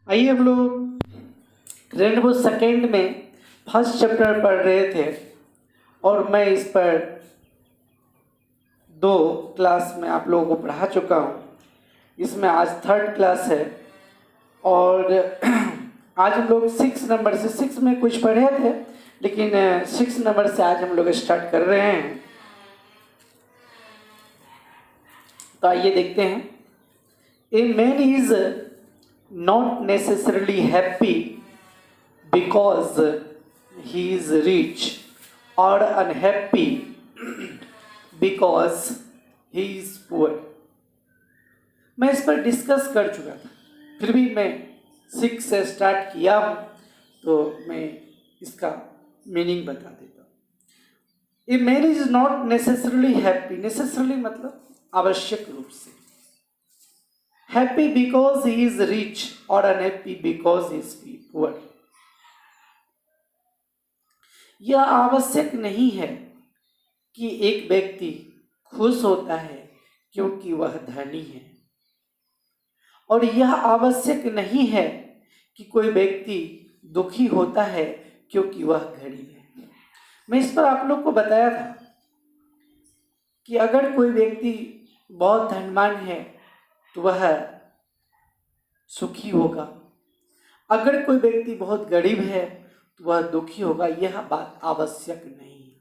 आइए हम लोग रेनबो सेकेंड में फर्स्ट चैप्टर पढ़ रहे थे और मैं इस पर 2 क्लास में आप लोगों को पढ़ा चुका हूँ। इसमें आज 3rd क्लास है और आज हम लोग 6 नंबर से 6 में कुछ पढ़े थे, लेकिन 6 नंबर से आज हम लोग स्टार्ट कर रहे हैं। तो आइए देखते हैं। A man is not necessarily happy because he is rich or unhappy because he is poor। मैं इस पर डिस्कस कर चुका था, फिर भी मैं 6 से स्टार्ट किया हूँ तो मैं इसका मीनिंग बता देता हूँ। A man is not necessarily happy, necessarily मतलब आवश्यक रूप से, happy because he is rich or unhappy because he is poor। यह आवश्यक नहीं है कि एक व्यक्ति खुश होता है क्योंकि वह धनी है, और यह आवश्यक नहीं है कि कोई व्यक्ति दुखी होता है क्योंकि वह गरीब है। मैं इस पर आप लोग को बताया था कि अगर कोई व्यक्ति बहुत धनवान है तो वह सुखी होगा, अगर कोई व्यक्ति बहुत गरीब है तो वह दुखी होगा। यह बात आवश्यक नहीं है।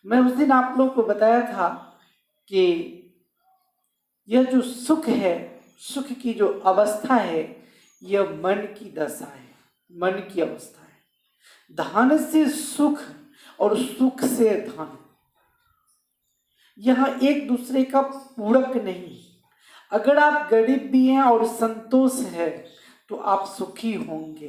मैं उस दिन आप लोग को बताया था कि यह जो सुख है, सुख की जो अवस्था है, यह मन की दशा है, मन की अवस्था है। धन से सुख और सुख से धन, यह एक दूसरे का पूरक नहीं। अगर आप गरीब भी हैं और संतोष है तो आप सुखी होंगे,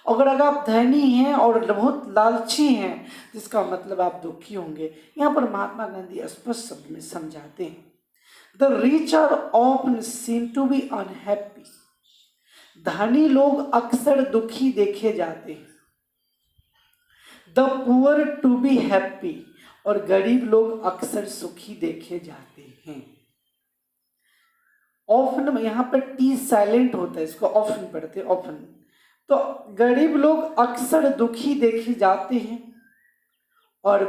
अगर आप धनी हैं और बहुत लालची हैं जिसका मतलब आप दुखी होंगे। यहाँ पर महात्मा गांधी स्पष्ट शब्द में समझाते हैं, the rich are often seem to be unhappy. धनी लोग अक्सर दुखी देखे जाते हैं। The poor to be happy, और गरीब लोग अक्सर सुखी देखे जाते हैं। ऑफन, यहाँ पर टी साइलेंट होता है, इसको ऑफन पढ़ते हैं, ऑफन। तो गरीब लोग अक्सर दुखी देखे जाते हैं, और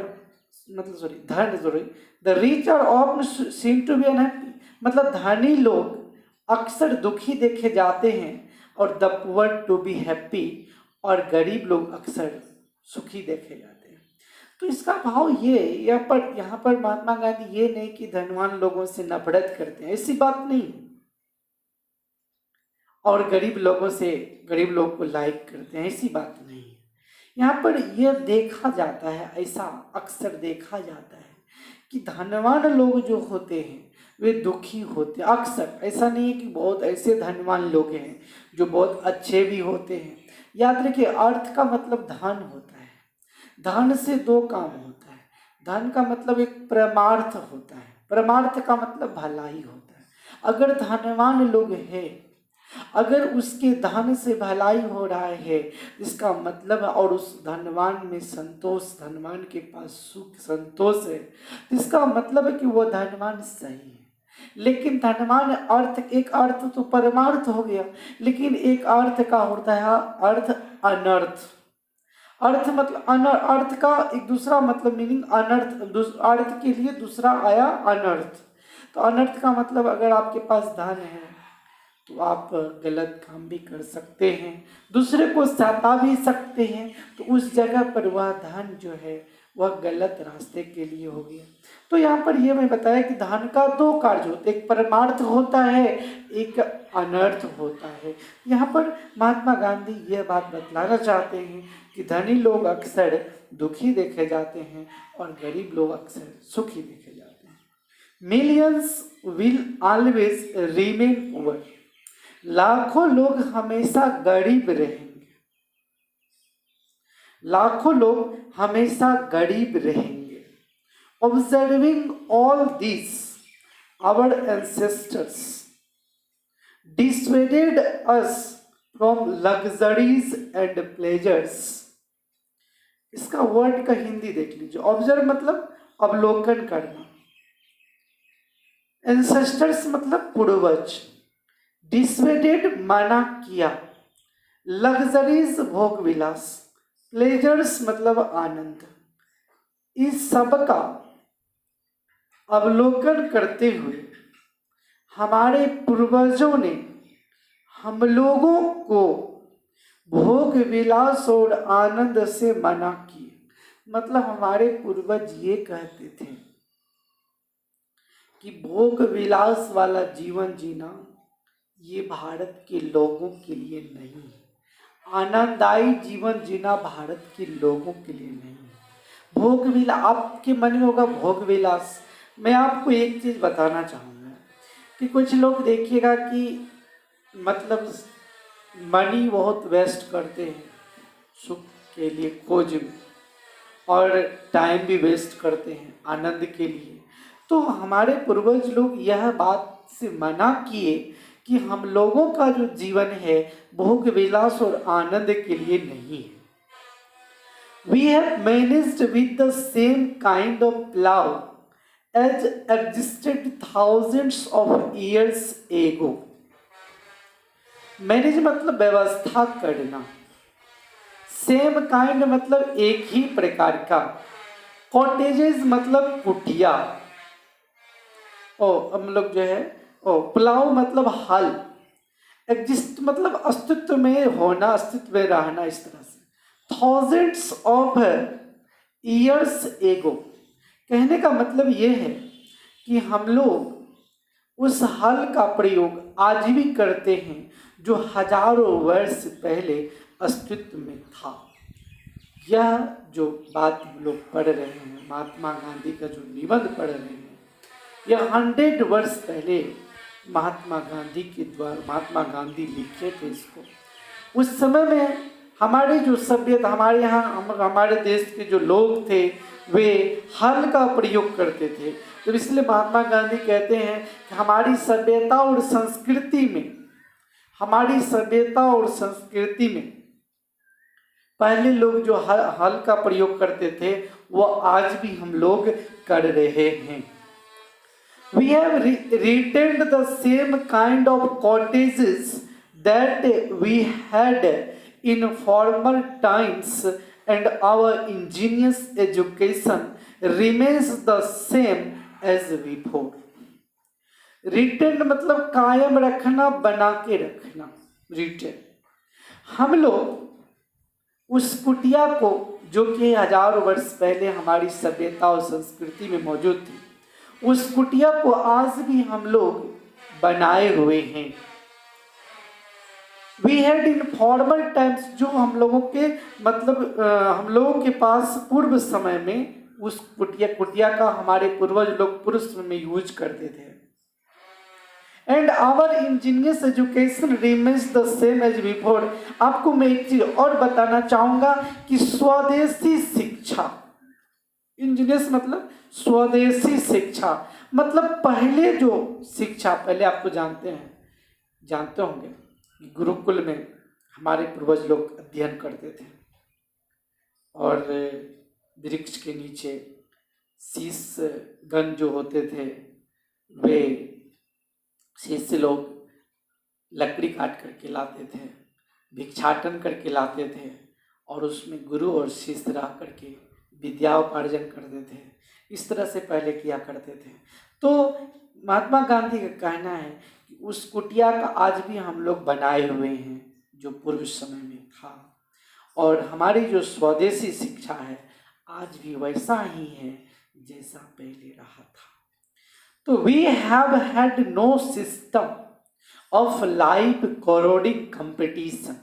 मतलब the rich are often seem to be unhappy, मतलब धनी लोग अक्सर दुखी देखे जाते हैं, और the poor to be happy, और गरीब लोग अक्सर सुखी देखे जाते हैं। तो इसका भाव ये, यहाँ पर महात्मा गांधी ये नहीं कि धनवान लोगों से नफरत करते हैं, ऐसी बात नहीं, और गरीब लोगों से, गरीब लोगों को लाइक करते हैं, ऐसी बात नहीं है। यहाँ पर यह देखा जाता है, ऐसा अक्सर देखा जाता है कि धनवान लोग जो होते हैं वे दुखी होते हैं अक्सर। ऐसा नहीं है कि बहुत ऐसे धनवान लोग हैं जो बहुत अच्छे भी होते हैं। याद रखिए, अर्थ का मतलब धन होता है। धन से 2 काम होता है। धन का मतलब एक परमार्थ होता है, परमार्थ का मतलब भलाई होता है। अगर धनवान लोग हैं, अगर उसके धन से भलाई हो रहा है, इसका मतलब, और उस धनवान में संतोष, धनवान के पास सुख संतोष है, इसका मतलब है कि वो धनवान सही है। लेकिन धनवान अर्थ, एक अर्थ तो परमार्थ हो गया, लेकिन एक अर्थ का होता है अर्थ अनर्थ। अर्थ मतलब अर्थ का एक दूसरा मतलब मीनिंग अनर्थ, अर्थ के लिए दूसरा आया अनर्थ। तो अनर्थ का मतलब अगर आपके पास धन है तो आप गलत काम भी कर सकते हैं, दूसरे को सता भी सकते हैं, तो उस जगह पर वह धन जो है वह गलत रास्ते के लिए हो गया। तो यहाँ पर यह मैं बताया कि धन का 2 कार्य होते हैं, एक परमार्थ होता है, एक अनर्थ होता है। यहाँ पर महात्मा गांधी यह बात बतलाना चाहते हैं कि धनी लोग अक्सर दुखी देखे जाते हैं और गरीब लोग अक्सर सुखी देखे जाते हैं। Millions will always remain poor, लाखों लोग हमेशा गरीब रहेंगे, लाखों लोग हमेशा गरीब रहेंगे। Observing all this, our ancestors dissuaded us from luxuries and pleasures. इसका वर्ड का हिंदी देख लीजिए। ऑब्जर्व मतलब अवलोकन करना, एंसेस्टर्स मतलब पूर्वज, डिसवेडेड माना किया, लग्जरीज भोग विलास, प्लेजर्स मतलब आनंद, इस सब का अवलोकन करते हुए हमारे पूर्वजों ने हम लोगों को भोग विलास और आनंद से मना किए। मतलब हमारे पूर्वज ये कहते थे कि भोग विलास वाला जीवन जीना ये भारत के लोगों के लिए नहीं है, आनंददायी जीवन जीना भारत के लोगों के लिए नहीं है। भोग विलास, आपके मन में होगा भोग विलास, मैं आपको एक चीज बताना चाहूँगा कि कुछ लोग देखिएगा कि मतलब मनी बहुत वेस्ट करते हैं सुख के लिए खोज में, और टाइम भी वेस्ट करते हैं आनंद के लिए। तो हमारे पूर्वज लोग यह बात से मना किए कि हम लोगों का जो जीवन है भोग विलास और आनंद के लिए नहीं है। We have managed with the same kind of love as existed thousands of years ago. Manage मतलब व्यवस्था करना, सेम काइंड मतलब एक ही प्रकार का, कॉटेजेस मतलब कुटिया, हम लोग जो है प्लाव मतलब हल, एग्जिस्ट मतलब अस्तित्व में होना, अस्तित्व में रहना, इस तरह से। थाउजेंड्स ऑफ ईयर्स एगो, कहने का मतलब ये है कि हम लोग उस हल का प्रयोग आज भी करते हैं जो हजारों वर्ष पहले अस्तित्व में था। यह जो बात हम लोग पढ़ रहे हैं, महात्मा गांधी का जो निबंध पढ़ रहे हैं, यह 100 वर्ष पहले महात्मा गांधी के द्वारा महात्मा गांधी लिखे थे इसको। उस समय में हमारे जो सभ्यता, हमारे यहाँ हमारे देश के जो लोग थे वे हल का प्रयोग करते थे। तो इसलिए महात्मा गांधी कहते हैं कि हमारी सभ्यता और संस्कृति में, हमारी सभ्यता और संस्कृति में पहले लोग जो हल का प्रयोग करते थे वो आज भी हम लोग कर रहे हैं। We have retained the same kind of cottages that we had in former times, and our ingenious education remains the same as before. Retained मतलब कायम रखना, बना के रखना, retained। हम लोग उस कुटिया को जो कि हजारों वर्ष पहले हमारी सभ्यता और संस्कृति में मौजूद थी, उस कुटिया को आज भी हम लोग बनाए हुए हैं। We had in former times, जो हम लोगों के मतलब हम लोगों के पास पूर्व समय में उस कुटिया का हमारे पूर्वज लोग पुरुष में यूज करते थे। And our ingenious education remains the same as before। आपको मैं एक चीज और बताना चाहूंगा कि स्वदेशी शिक्षा, इंजीनियस मतलब स्वदेशी शिक्षा, मतलब पहले जो शिक्षा, पहले आपको जानते होंगे गुरुकुल में हमारे पूर्वज लोग अध्ययन करते थे और वृक्ष के नीचे शीश गण जो होते थे वे शीश लोग लकड़ी काट करके लाते थे, भिक्षाटन करके लाते थे और उसमें गुरु और शिष्य रह करके विद्या उपार्जन करते थे। इस तरह से पहले किया करते थे। तो महात्मा गांधी का कहना है कि उस कुटिया का आज भी हम लोग बनाए हुए हैं जो पूर्व समय में था, और हमारी जो स्वदेशी शिक्षा है आज भी वैसा ही है जैसा पहले रहा था। तो we have had no system of life करोडिंग कंपटीशन,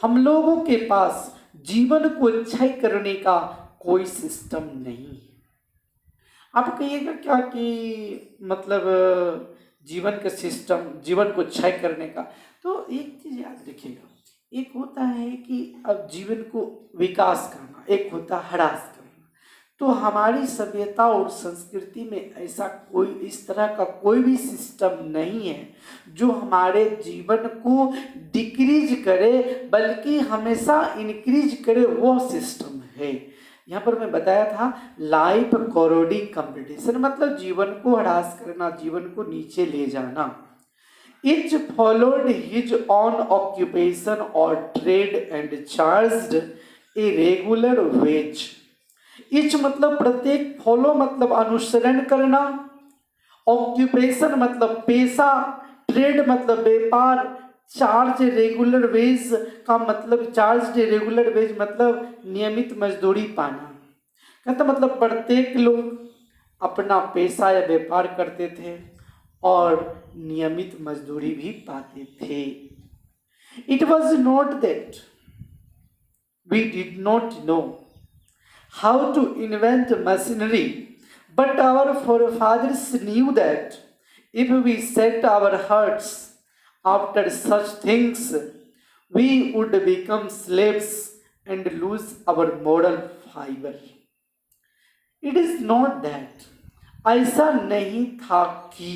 हम लोगों के पास जीवन को क्षय करने का कोई सिस्टम नहीं है। आप कहिएगा क्या कि मतलब जीवन का सिस्टम, जीवन को क्षय करने का, तो एक चीज याद रखिएगा, एक होता है कि अब जीवन को विकास करना, एक होता है ह्रास करना। तो हमारी सभ्यता और संस्कृति में ऐसा कोई इस तरह का कोई भी सिस्टम नहीं है जो हमारे जीवन को डिक्रीज करे, बल्कि हमेशा इंक्रीज करे, वो सिस्टम है। यहाँ पर मैं बताया था लाइफ कोरोडिंग कंपटीशन, मतलब जीवन को ह्रास करना, जीवन को नीचे ले जाना। Each followed his own occupation or trade and charged a regular wage. Each मतलब प्रत्येक, फॉलो मतलब अनुसरण करना, ऑक्यूपेशन मतलब पेशा, ट्रेड मतलब व्यापार, चार्ज रेगुलर वेज का मतलब चार्ज रेगुलर वेज मतलब नियमित मजदूरी पाना। कहता मतलब प्रत्येक लोग अपना पेशा या व्यापार करते थे और नियमित मजदूरी भी पाते थे। It was not that we did not know how to invent machinery, but our forefathers knew that if we set our hearts after such things, we would become slaves and lose our moral fiber. It is not that, ऐसा नहीं था कि,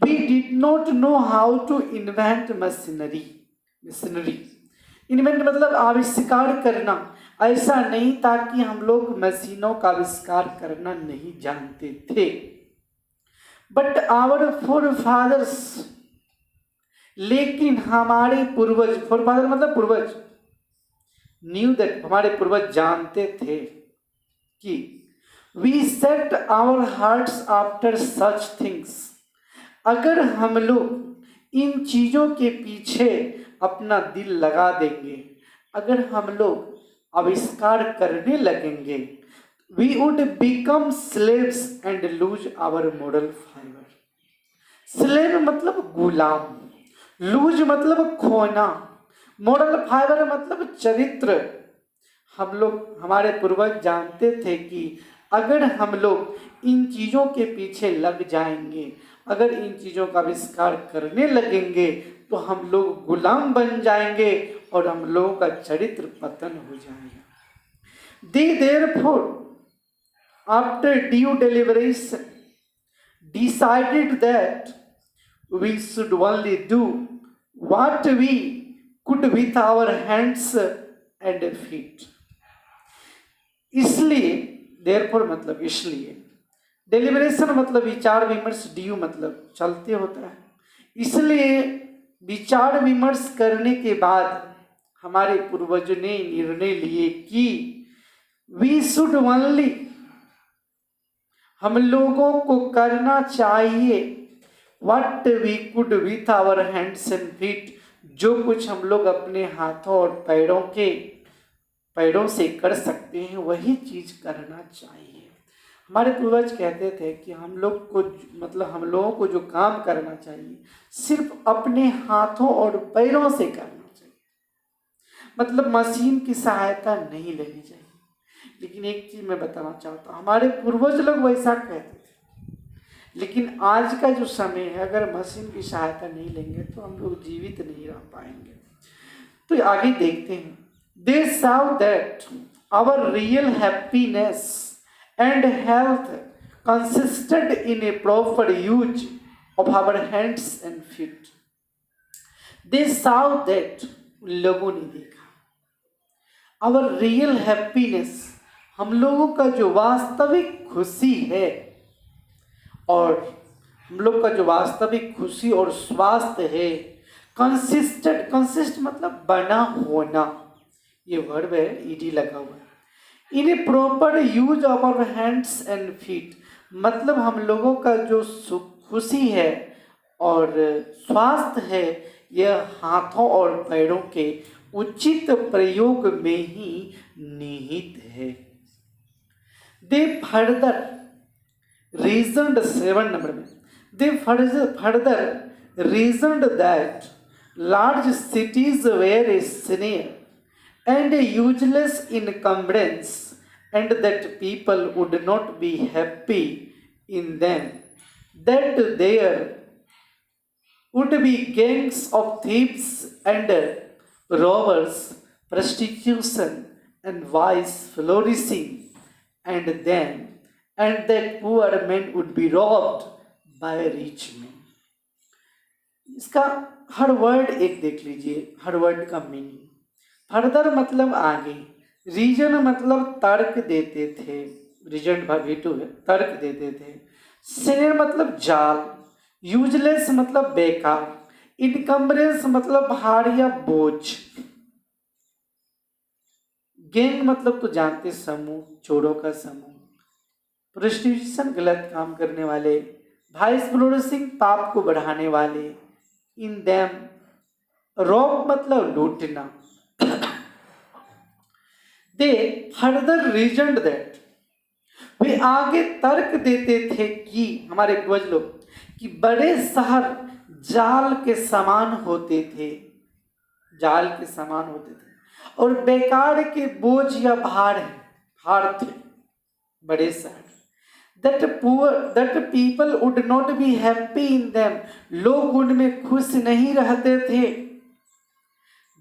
we did not know how to invent machinery. Invent मतलब आविष्कार करना, ऐसा नहीं था कि हम लोग मशीनों का आविष्कार करना नहीं जानते थे। बट आवर फोरफादर्स, लेकिन हमारे पूर्वज, फोरफादर मतलब पूर्वज, न्यू दैट हमारे पूर्वज जानते थे कि we set our hearts after such things, अगर हम लोग इन चीज़ों के पीछे अपना दिल लगा देंगे, अगर हम लोग आविष्कार करने लगेंगे, we would become slaves and lose our moral fibre. Slave मतलब गुलाम, लूज मतलब खोना, मोरल फाइबर मतलब चरित्र। हम लोग, हमारे पूर्वज जानते थे कि अगर हम लोग इन चीज़ों के पीछे लग जाएंगे, अगर इन चीज़ों का आविष्कार करने लगेंगे तो हम लोग गुलाम बन जाएंगे और हम लोगों का चरित्र पतन हो जाएगा। They therefore, after due deliberation, decided that we should only do what we could with our hands and feet. इसलिए, therefore मतलब इसलिए, डेलिब्रेशन मतलब विचार विमर्श, ड्यू मतलब चलते होता है, इसलिए विचार विमर्श करने के बाद हमारे पूर्वजों ने निर्णय लिए कि वी शुड ओनली, हम लोगों को करना चाहिए what we could with our hands and feet, जो कुछ हम लोग अपने हाथों और पैरों से कर सकते हैं वही चीज करना चाहिए। हमारे पूर्वज कहते थे कि हम लोग को, मतलब हम लोगों को जो काम करना चाहिए सिर्फ अपने हाथों और पैरों से करना चाहिए, मतलब मशीन की सहायता नहीं लेनी चाहिए। लेकिन एक चीज मैं बताना चाहता हूँ, हमारे पूर्वज लोग वैसा कहते थे, लेकिन आज का जो समय है, अगर मशीन की सहायता नहीं लेंगे तो हम लोग जीवित नहीं रह पाएंगे। तो आगे देखते हैं। They saw that our real happiness and health consisted in a proper use of our hands and feet. They saw that, लोगों ने देखा, our real happiness, हम लोगों का जो वास्तविक खुशी है, और हम लोग का जो वास्तविक खुशी और स्वास्थ्य है, कंसिस्ट मतलब बना होना, ये वर्ब है, ईडी लगा हुआ है। In a proper use of our hands and feet, मतलब हम लोगों का जो खुशी है और स्वास्थ्य है, यह हाथों और पैरों के उचित प्रयोग में ही निहित है। दे फर्दर रीजनड, 7 नंबर में, they further reasoned that large cities where a snare and a useless encumbrance, and that people would not be happy in them, that there would be gangs of thieves and robbers, prostitution and vice flourishing, and that poor men would be robbed by rich men. इसका हर word एक देख लीजिए, हर word का meaning. Further मतलब आगे, reason मतलब तर्क देते थे, रीजन भाग हेतु है, तर्क देते थे। स्नेर मतलब जाल, यूजलेस मतलब बेकार, इनकम्बरेंस मतलब भार या बोझ, गैंग मतलब तो जानते समूह, चोरों का समूह, प्रोस्टिट्यूशन गलत काम करने वाले, वाइस प्रोड्यूसिंग पाप को बढ़ाने वाले, इन दैम, रॉब मतलब लूटना। दे फर्दर रीजन दैट, वे आगे तर्क देते थे कि हमारे पूर्वज लोग कि बड़े शहर जाल के समान होते थे, जाल के समान होते थे, और बेकार के बोझ या भार थे बड़े शहर। that people would not be happy in them, लोग उनमें खुश नहीं रहते थे।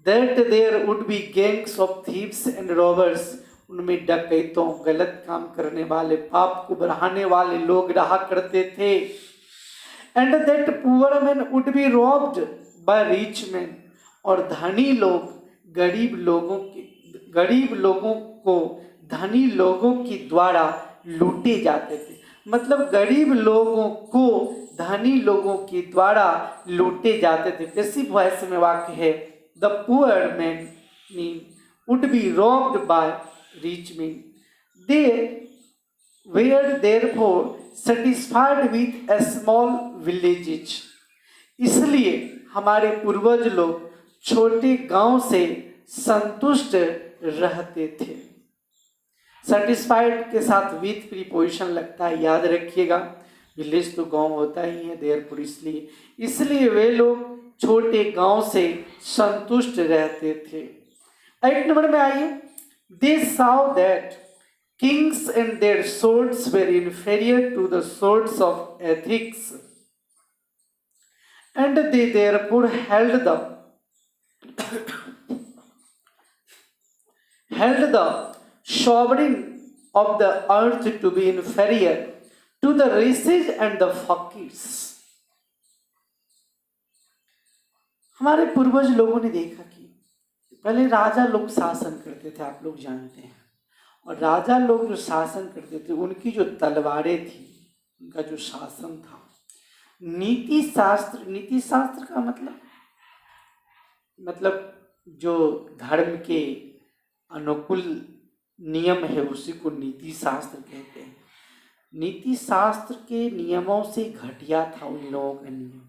that there would be gangs of thieves and robbers, उनमें डकैतों, गलत काम करने वाले, पाप को बढ़ाने वाले लोग रहा करते थे। and that poor men would be robbed by rich men, और धनी लोग गरीब लोगों को धनी लोगों के द्वारा लूटे जाते थे। मतलब गरीब लोगों को धनी लोगों के द्वारा लूटे जाते थे। पैसिव वॉइस में वाक्य है, the poor man would be robbed by rich man, they were therefore satisfied with a small villages. इसलिए हमारे पूर्वज लोग छोटे गांव से संतुष्ट रहते थे। सेटिस्फाइड के साथ विथ प्रीपोजिशन लगता है, याद रखिएगा। विलेज तो गांव होता ही है, देयरफॉर इसलिए वे लोग छोटे गांव से संतुष्ट रहते थे। 8 नंबर में आइए, दे saw that kings and their swords were inferior to the swords of ethics, and they therefore held the sovereign of the earth to be inferior to the riches and the fakirs। हमारे पूर्वज लोगों ने देखा कि पहले राजा लोग शासन करते थे, आप लोग जानते हैं, और राजा लोग जो शासन करते थे उनकी जो तलवारें थी, उनका जो शासन था, नीति शास्त्र का मतलब जो धर्म के अनुकूल नियम है उसी को नीति शास्त्र कहते हैं। नीति शास्त्र के नियमों से घटिया था उन लोगों का नियम,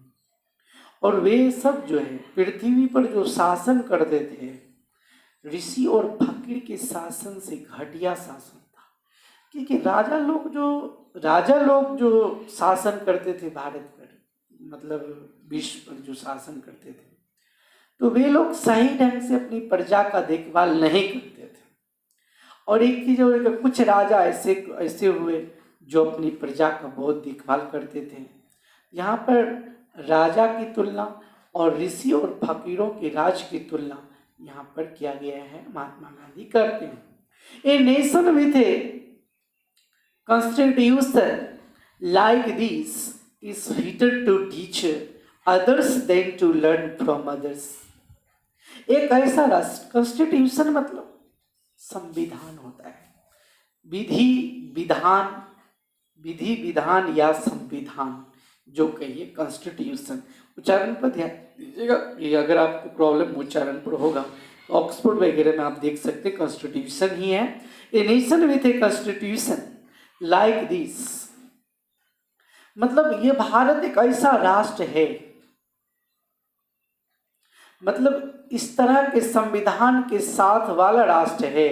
और वे सब जो है पृथ्वी पर जो शासन करते थे, ऋषि और फकीर के शासन से घटिया शासन था। क्योंकि राजा लोग जो शासन करते थे भारत पर, मतलब विश्व पर जो शासन करते थे, तो वे लोग सही ढंग से अपनी प्रजा का देखभाल नहीं करते थे। और एक चीज और, कुछ राजा ऐसे हुए जो अपनी प्रजा का बहुत देखभाल करते थे। यहाँ पर राजा की तुलना और ऋषि और फकीरों के राज की तुलना यहाँ पर किया गया है, महात्मा गांधी करते हैं। A nation with a constitution like this is fitter to teach others than to learn from others. एक ऐसा राष्ट्र, कॉन्स्टिट्यूशन मतलब संविधान होता है, विधि विधान या संविधान जो कहिए कॉन्स्टिट्यूशन। उच्चारण पर ध्यान दीजिएगा, ये अगर आपको प्रॉब्लम उच्चारण पर होगा तो ऑक्सफोर्ड वगैरह में आप देख सकते हैं कॉन्स्टिट्यूशन ही है। ए nation with a constitution like this, मतलब ये भारत एक ऐसा राष्ट्र है, मतलब इस तरह के संविधान के साथ वाला राष्ट्र है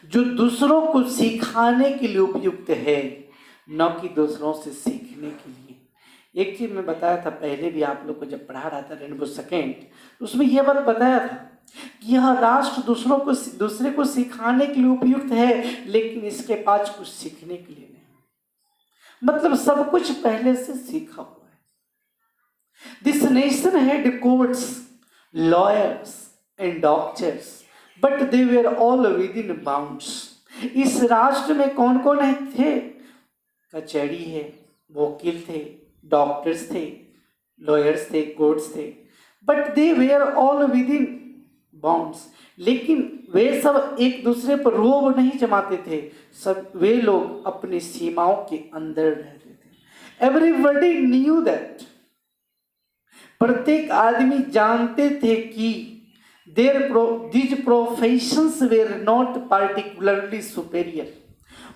जो दूसरों को सिखाने के लिए उपयुक्त है, न कि दूसरों से सीखने के लिए। एक चीज मैं बताया था पहले भी, आप लोग को जब पढ़ा रहा था रेनबो सेकेंड, मतलब यह बात बताया था कि यह राष्ट्र दूसरे को सिखाने के लिए उपयुक्त है, लेकिन इसके पास कुछ सीखने के लिए नहीं, मतलब सब कुछ पहले से सीखा हुआ है। This nation had courts, lawyers and doctors, but they were all within bounds। इस राष्ट्र में कौन कौन थे? कचहरी है, वकील थे, डॉक्टर्स थे, लॉयर्स थे, कोर्ट्स थे, but they were all within bounds। लेकिन वे सब एक दूसरे पर रोब नहीं जमाते थे, सब वे लोग अपनी सीमाओं के अंदर रहते थे। Everybody knew that प्रत्येक आदमी जानते थे कि these professions were not particularly superior.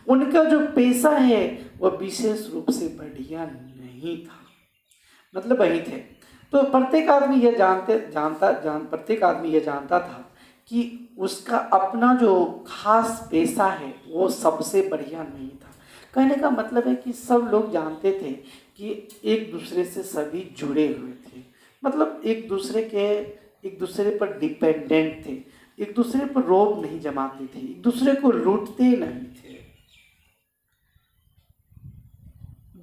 उनका जो पेशा है वह विशेष रूप से बढ़िया नहीं था, मतलब वही थे। तो प्रत्येक आदमी यह जानता था कि उसका अपना जो खास पेशा है वो सबसे बढ़िया नहीं था। कहने का मतलब है कि सब लोग जानते थे कि एक दूसरे से सभी जुड़े हुए थे, मतलब एक दूसरे पर डिपेंडेंट थे, एक दूसरे पर रोब नहीं जमाते थे, एक दूसरे को लूटते नहीं थे।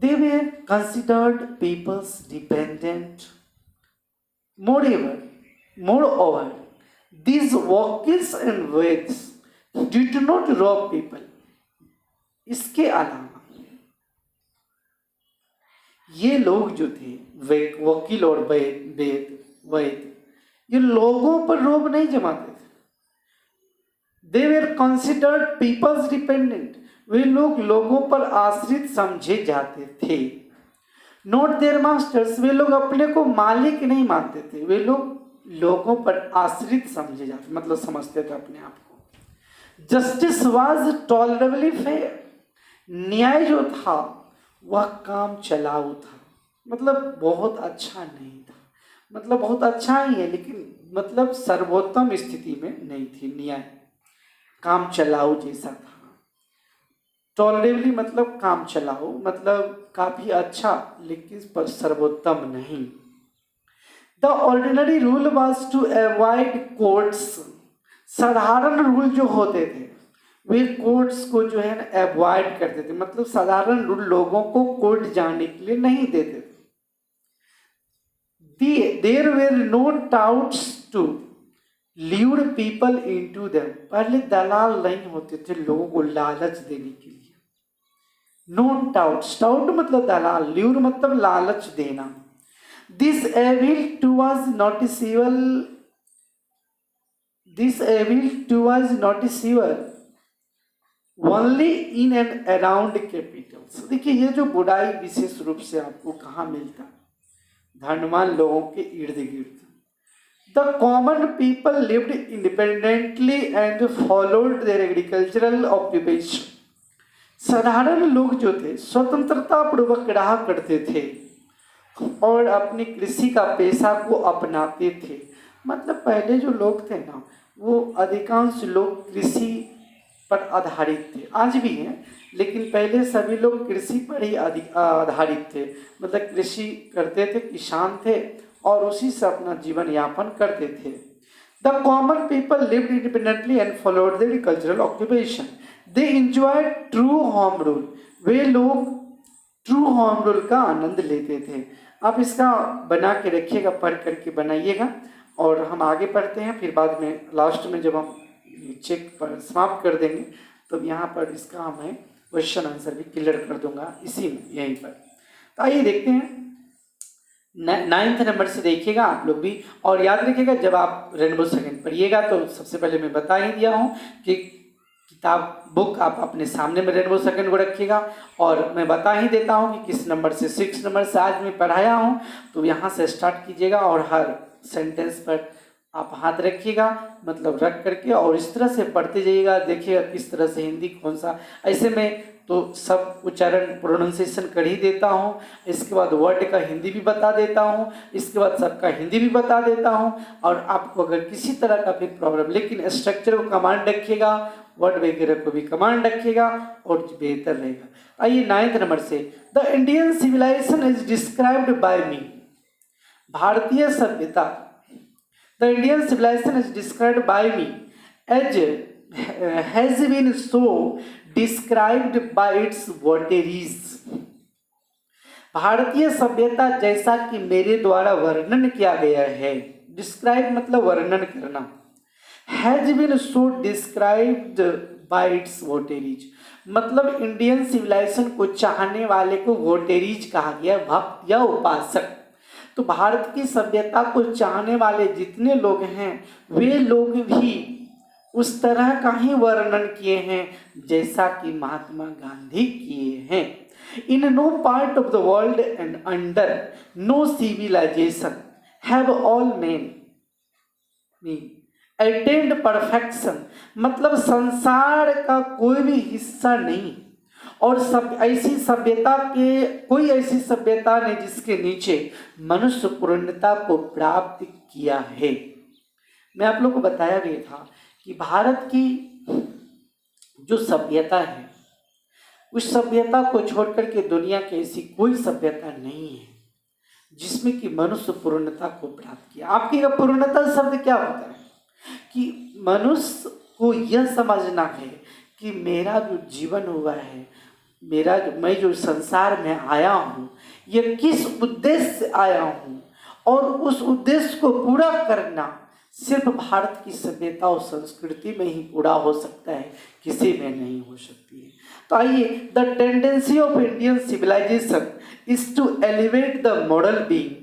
They were considered people's dependent. Moreover, these wakils and Veds did not rob people. इसके अलावा ये लोग जो थे वकील और वैद ये लोगों पर रोब नहीं जमाते थे। They were considered people's dependent. वे लोग लोगों पर आश्रित समझे जाते थे। Not their masters. वे लोग अपने को मालिक नहीं मानते थे, वे लोग लोगों पर आश्रित समझे जाते, मतलब समझते थे अपने आप को। Justice was tolerably fair. न्याय जो था वह काम चलाऊ था, मतलब बहुत अच्छा नहीं था, मतलब बहुत अच्छा ही है लेकिन मतलब सर्वोत्तम स्थिति में नहीं थी। न्याय काम चलाऊ जैसा था। टॉलरेबली मतलब काम चलाऊ, मतलब काफी अच्छा लेकिन पर सर्वोत्तम नहीं। The ordinary rule was to avoid courts. साधारण रूल जो होते थे वे कोर्ट्स को जो है ना अवॉइड करते थे, मतलब साधारण रूल लोगों को कोर्ट जाने के लिए नहीं देते थे। There were no touts to lure people into them. पहले दलाल नहीं होते थे लोगों को लालच देने के लिए। नो टाउट्स, टाउट मतलब दलाल, ल्यूर मतलब लालच देना। This evil too was noticeable only in and around capitals. देखिए ये जो बुराई विशेष रूप से आपको कहाँ मिलता, धनवान लोगों के इर्द गिर्द। The common people lived independently and followed there agricultural occupation. साधारण लोग जो थे स्वतंत्रता पूर्वक रहा करते थे और अपनी कृषि का पेशा को अपनाते थे। मतलब पहले जो लोग थे ना वो अधिकांश लोग कृषि पर आधारित थे, आज भी हैं, लेकिन पहले सभी लोग कृषि पर ही आधारित थे, मतलब कृषि करते थे, किसान थे और उसी से अपना जीवन यापन करते थे। The common people lived independently and followed the agricultural occupation. They enjoy true home rule. वे लोग ट्रू होम रूल का आनंद लेते थे। आप इसका बना के रखिएगा, पढ़ करके बनाइएगा और हम आगे पढ़ते हैं। फिर बाद में लास्ट में जब हम चेक पर समाप्त कर देंगे तो यहाँ पर इसका मैं क्वेश्चन आंसर भी क्लियर कर दूंगा इसी में, यहीं पर। तो आइए देखते हैं 9th नंबर से देखिएगा आप लोग भी, और याद रखिएगा जब आप रेनबो सेकंड पढ़िएगा तो सबसे पहले मैं बता ही दिया हूँ कि किताब बुक आप अपने सामने में रेनबो सेकंड को रखिएगा, और मैं बता ही देता हूँ कि किस नंबर से 6 नंबर से आज मैं पढ़ाया हूँ, तो यहाँ से स्टार्ट कीजिएगा और हर सेंटेंस पर आप हाथ रखिएगा, मतलब रख करके और इस तरह से पढ़ते जाइएगा। देखिएगा किस तरह से हिंदी कौन सा, ऐसे में तो सब उच्चारण प्रोनाउंसिएशन कर ही देता हूँ, इसके बाद वर्ड का हिंदी भी बता देता हूँ, इसके बाद सबका हिंदी भी बता देता हूँ। और आपको अगर किसी तरह का भी प्रॉब्लम, लेकिन स्ट्रक्चर को कमांड रखिएगा, वर्ड वगैरह को भी कमांड रखिएगा और बेहतर रहेगा। आइए 9th नंबर से, the Indian civilisation is described by me. भारतीय सभ्यता, the Indian civilisation is described by me as has been so described by its votaries. भारतीय सभ्यता जैसा कि मेरे द्वारा वर्णन किया गया है, डिस्क्राइब मतलब वर्णन करना, has been so described by its votaries, मतलब इंडियन सिविलाइजेशन को चाहने वाले को वोटेरीज कहा गया, भक्त या उपासक। तो भारत की सभ्यता को चाहने वाले जितने लोग हैं वे लोग भी उस तरह का ही वर्णन किए हैं जैसा कि महात्मा गांधी किए हैं। In no part of the world and under no civilisation have all men attained perfection, मतलब संसार का कोई भी हिस्सा नहीं और सब ऐसी सभ्यता के कोई ऐसी सभ्यता नहीं जिसके नीचे मनुष्य पूर्णता को प्राप्त किया है। मैं आप लोग को बताया भी था कि भारत की जो सभ्यता है उस सभ्यता को छोड़कर के दुनिया की ऐसी कोई सभ्यता नहीं है जिसमें कि मनुष्य पूर्णता को प्राप्त किया। आपकी पूर्णता शब्द क्या होता है कि मनुष्य को यह समझना है कि मेरा जो जीवन हुआ है, मैं जो संसार में आया हूँ, यह किस उद्देश्य से आया हूँ और उस उद्देश्य को पूरा करना सिर्फ भारत की सभ्यता और संस्कृति में ही पूरा हो सकता है, किसी में नहीं हो सकती है। तो आइए, the tendency of Indian civilisation is to elevate the moral being,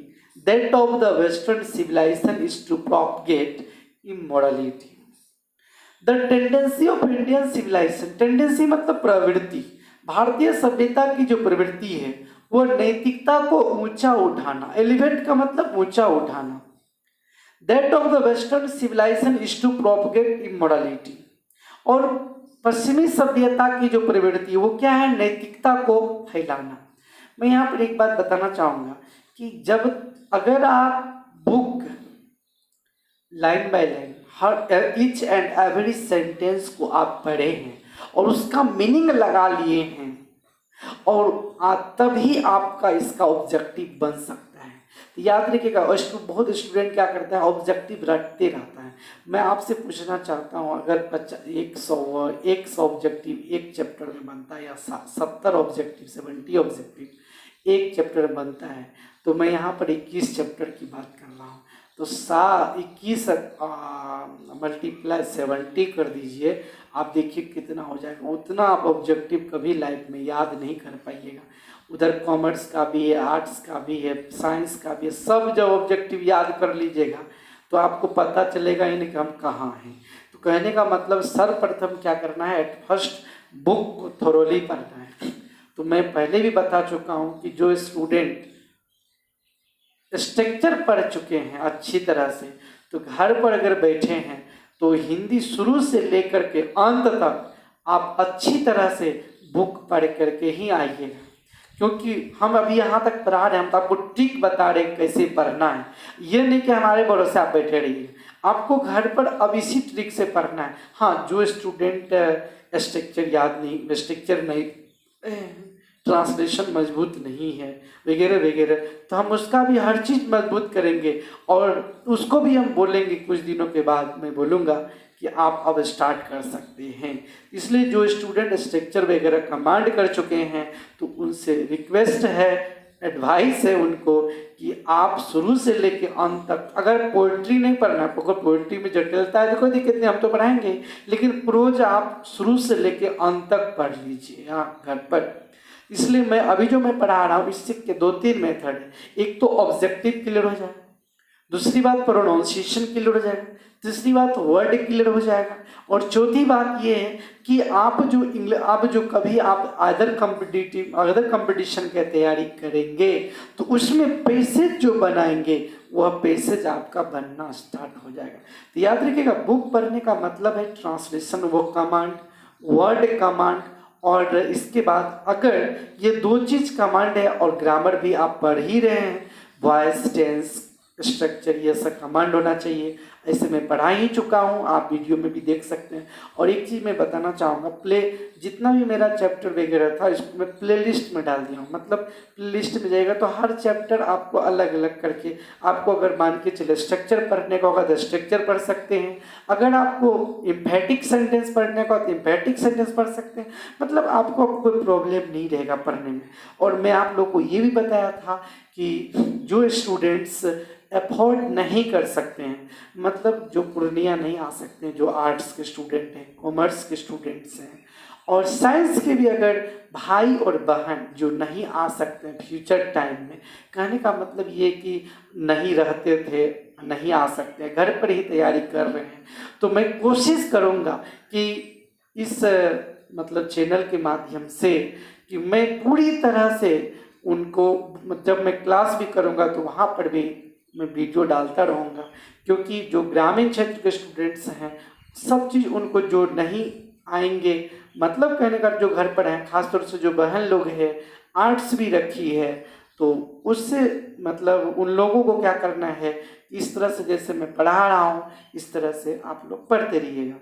that of the western civilisation is to propagate immorality. The tendency of Indian civilisation, tendency मतलब प्रवृत्ति, भारतीय सभ्यता की जो प्रवृत्ति है वो नैतिकता को ऊंचा उठाना, एलिवेट का मतलब ऊंचा उठाना, that of the western civilisation is to propagate immorality, और पश्चिमी सभ्यता की जो प्रवृत्ति वो क्या है, नैतिकता को फैलाना। मैं यहाँ पर एक बात बताना चाहूँगा कि अगर आप book line by line her each and every sentence को आप पढ़े हैं और उसका मीनिंग लगा लिए हैं और तभी आपका इसका ऑब्जेक्टिव बन सकता है। तो याद रखिएगा, बहुत स्टूडेंट क्या करता है, ऑब्जेक्टिव रटते रहता है। मैं आपसे पूछना चाहता हूँ, अगर 100 ऑब्जेक्टिव एक चैप्टर में बनता है या 70 ऑब्जेक्टिव 70 ऑब्जेक्टिव एक चैप्टर में बनता है, तो मैं यहाँ पर 21 चैप्टर की बात कर रहा हूँ, तो 21 मल्टीप्लाई 70 कर दीजिए, आप देखिए कितना हो जाएगा। उतना आप ऑब्जेक्टिव कभी लाइफ में याद नहीं कर पाइएगा। उधर कॉमर्स का भी है, आर्ट्स का भी है, साइंस का भी है, सब जब ऑब्जेक्टिव याद कर लीजिएगा तो आपको पता चलेगा ही नहीं कि हम कहाँ हैं। तो कहने का मतलब सर्वप्रथम क्या करना है, एट फर्स्ट बुक को थोरोली पढ़ना है। तो मैं पहले भी बता चुका हूँ कि जो स्टूडेंट स्ट्रक्चर पढ़ चुके हैं अच्छी तरह से, तो घर पर अगर बैठे हैं तो हिंदी शुरू से लेकर के अंत तक आप अच्छी तरह से बुक पढ़ करके ही आइएगा, क्योंकि हम अभी यहाँ तक पढ़ा रहे हैं, हम तो आपको ट्रिक बता रहे हैं कैसे पढ़ना है। ये नहीं कि हमारे भरोसे आप बैठे रहिए, आपको घर पर अब इसी ट्रिक से पढ़ना है। हाँ, जो स्टूडेंट स्ट्रक्चर याद नहीं, स्ट्रक्चर नहीं, ट्रांसलेशन मजबूत नहीं है वगैरह वगैरह, तो हम उसका भी हर चीज़ मजबूत करेंगे और उसको भी हम बोलेंगे। कुछ दिनों के बाद मैं बोलूँगा कि आप अब स्टार्ट कर सकते हैं। इसलिए जो स्टूडेंट स्ट्रक्चर वगैरह कमांड कर चुके हैं तो उनसे रिक्वेस्ट है, एडवाइस है उनको कि आप शुरू से लेके अंत तक, अगर पोइट्री नहीं पढ़ना है, अगर पोइट्री में जटिलता है तो कोई दिक्कत नहीं, हम तो पढ़ाएंगे, लेकिन प्रोज आप शुरू से लेके अंत तक पढ़ लीजिए यहाँ घर पर। इसलिए मैं अभी जो मैं पढ़ा रहा हूँ इससे के 2-3 मेथड है। एक तो ऑब्जेक्टिव क्लियर हो जाएगा, दूसरी बात प्रोनाउंसिएशन क्लियर हो जाएगा, तीसरी बात वर्ड क्लियर हो जाएगा, और चौथी बात ये है कि आप जो कभी आप अदर कंपटीशन की तैयारी करेंगे तो उसमें पैसेज जो बनाएंगे वह पैसेज आपका बनना स्टार्ट हो जाएगा। तो याद रखिएगा, बुक पढ़ने का मतलब है ट्रांसलेशन वो कमांड, वर्ड कमांड, और इसके बाद अगर ये 2 चीज़ कमांड है और ग्रामर भी आप पढ़ ही रहे हैं, वॉइस, टेंस, स्ट्रक्चर, ये सब कमांड होना चाहिए। ऐसे मैं पढ़ा ही चुका हूँ, आप वीडियो में भी देख सकते हैं। और एक चीज़ मैं बताना चाहूँगा, जितना भी मेरा चैप्टर वगैरह था इसको मैं प्लेलिस्ट में डाल दिया हूँ। मतलब प्लेलिस्ट में जाएगा तो हर चैप्टर आपको अलग अलग करके, आपको अगर मान के चले स्ट्रक्चर पढ़ने का होगा तो स्ट्रक्चर पढ़ सकते हैं, अगर आपको इम्फेटिक सेंटेंस पढ़ने का हो तो इम्फेटिक सेंटेंस पढ़ सकते हैं। मतलब आपको कोई प्रॉब्लम नहीं रहेगा पढ़ने में। और मैं आप लोग को ये भी बताया था कि जो स्टूडेंट्स अफोर्ड नहीं कर सकते हैं, मतलब जो पूर्णिया नहीं आ सकते हैं, जो आर्ट्स के स्टूडेंट हैं, कॉमर्स के स्टूडेंट्स हैं, और साइंस के भी अगर भाई और बहन जो नहीं आ सकते हैं फ्यूचर टाइम में, कहने का मतलब ये कि नहीं रहते थे, नहीं आ सकते हैं, घर पर ही तैयारी कर रहे हैं, तो मैं कोशिश करूँगा कि इस मतलब चैनल के माध्यम से कि मैं पूरी तरह से उनको, जब मैं क्लास भी करूँगा तो वहाँ पर भी मैं वीडियो डालता रहूँगा, क्योंकि जो ग्रामीण क्षेत्र के स्टूडेंट्स हैं सब चीज़ उनको जो नहीं आएंगे, मतलब कहने का जो घर पर हैं, खासतौर से जो बहन लोग हैं आर्ट्स भी रखी है, तो उससे मतलब उन लोगों को क्या करना है, इस तरह से जैसे मैं पढ़ा रहा हूँ इस तरह से आप लोग पढ़ते रहिएगा।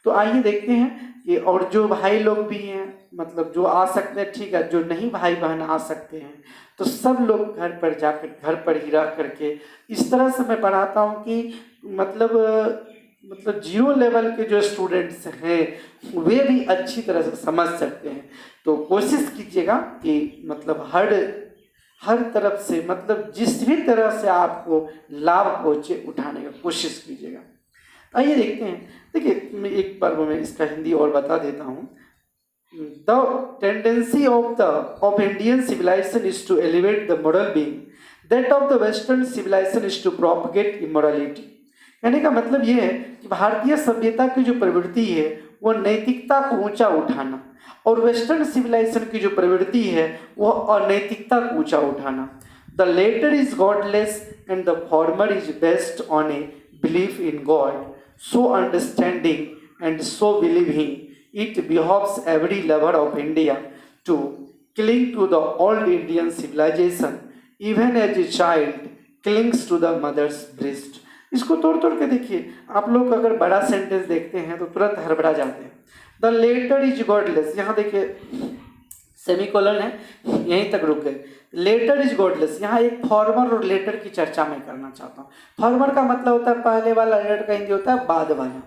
तो आइए देखते हैं कि और जो भाई लोग भी हैं मतलब जो आ सकते हैं ठीक है, जो नहीं भाई बहन आ सकते हैं तो सब लोग घर पर जाकर घर पर ही रह करके इस तरह से मैं पढ़ाता हूँ कि मतलब जीरो लेवल के जो स्टूडेंट्स हैं वे भी अच्छी तरह से समझ सकते हैं। तो कोशिश कीजिएगा कि मतलब हर तरफ से मतलब जिस भी तरह से आपको लाभ पहुँचे उठाने का कोशिश कीजिएगा। आइए देखते हैं। देखिए मैं एक बार मैं इसका हिंदी और बता देता हूँ। The tendency of Indian civilisation is to elevate the moral being, that of the western civilisation is to propagate immorality. कहने का मतलब ये है कि भारतीय सभ्यता की जो प्रवृत्ति है वो नैतिकता को ऊंचा उठाना, और वेस्टर्न सिविलाइजेशन की जो प्रवृत्ति है वो अनैतिकता को ऊंचा उठाना। The latter is godless and the former is based on a belief in God, so understanding and so believing, it behoves every lover of India to cling to the old Indian civilization, even as a child clings to the mother's breast। इसको तोड़ तोड़ के देखिए, आप लोग अगर बड़ा sentence देखते हैं तो तुरंत हड़बड़ा जाते हैं। द लेटर इज गॉडलेस, यहाँ देखिए सेमीकोलन है, यहीं तक रुक गए। लेटर इज गॉडलेस, यहाँ एक फॉर्मर और लेटर की चर्चा मैं करना चाहता हूँ। फॉर्मर का मतलब होता है पहले वाला, लेटर का हिंदी होता है बाद वाला।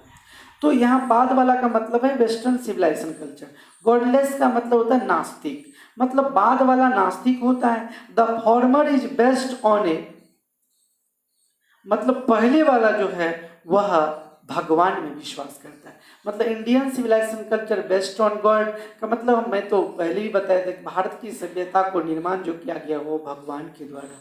तो यहाँ बाद वाला का मतलब है वेस्टर्न सिविलाइजेशन कल्चर। गॉडलेस का मतलब होता है नास्तिक, मतलब बाद वाला नास्तिक होता है। The former is based on a, मतलब पहले वाला जो है वह भगवान में विश्वास करता है। मतलब Indian civilisation culture based on God का मतलब मैं तो पहले ही बताया था कि भारत की सभ्यता को निर्माण जो किया गया वो भगवान के द्वारा,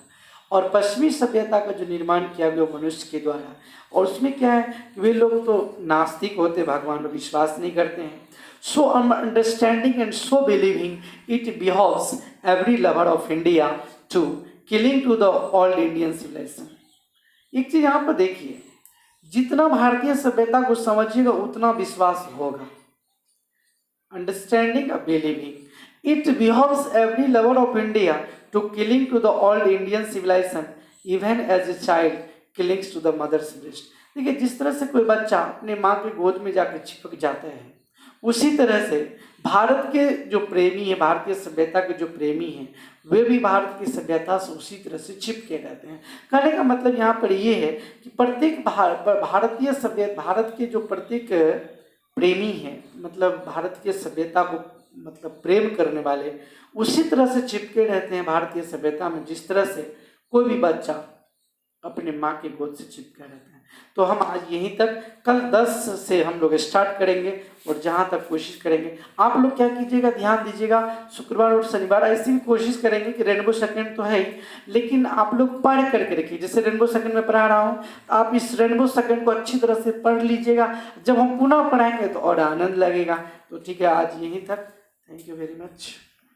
और पश्चिमी सभ्यता का जो निर्माण किया गया वो मनुष्य के द्वारा। और उसमें क्या है कि वे लोग तो नास्तिक होते, भगवान में विश्वास नहीं करते हैं। So understanding and so believing it behoves every lover of India to cling to the old Indian civilisation. एक चीज यहाँ पर देखिए, जितना भारतीय सभ्यता को समझिएगा उतना विश्वास होगा। अंडरस्टैंडिंग और believing it behoves every lover of India to cling to the old Indian civilisation even as a child clings to the mother's breast. देखिए जिस तरह से कोई बच्चा अपने माँ की गोद में जाकर चिपक जाता है, उसी तरह से भारत के जो प्रेमी है, भारतीय सभ्यता के जो प्रेमी हैं वे भी भारत की सभ्यता से उसी तरह से चिपके रहते हैं। कहने का मतलब यहाँ पर ये है कि प्रत्येक भारतीय सभ्यता, भारत के जो प्रत्येक प्रेमी हैं, मतलब भारत की सभ्यता को मतलब प्रेम करने वाले उसी तरह से चिपके रहते हैं भारतीय सभ्यता में, जिस तरह से कोई भी बच्चा अपने माँ के गोद से चिपका रहता है। तो हम आज यहीं तक, कल 10 से हम लोग स्टार्ट करेंगे और जहाँ तक कोशिश करेंगे। आप लोग क्या कीजिएगा, ध्यान दीजिएगा, शुक्रवार और शनिवार ऐसी भी कोशिश करेंगे कि रेनबो सेकंड तो है ही, लेकिन आप लोग पढ़ करके रखिए। जैसे रेनबो सेकंड में पढ़ा रहा हूँ, आप इस रेनबो सेकंड को अच्छी तरह से पढ़ लीजिएगा। जब हम पुनः पढ़ाएंगे तो और आनंद लगेगा। तो ठीक है, आज यहीं तक। Thank you very much.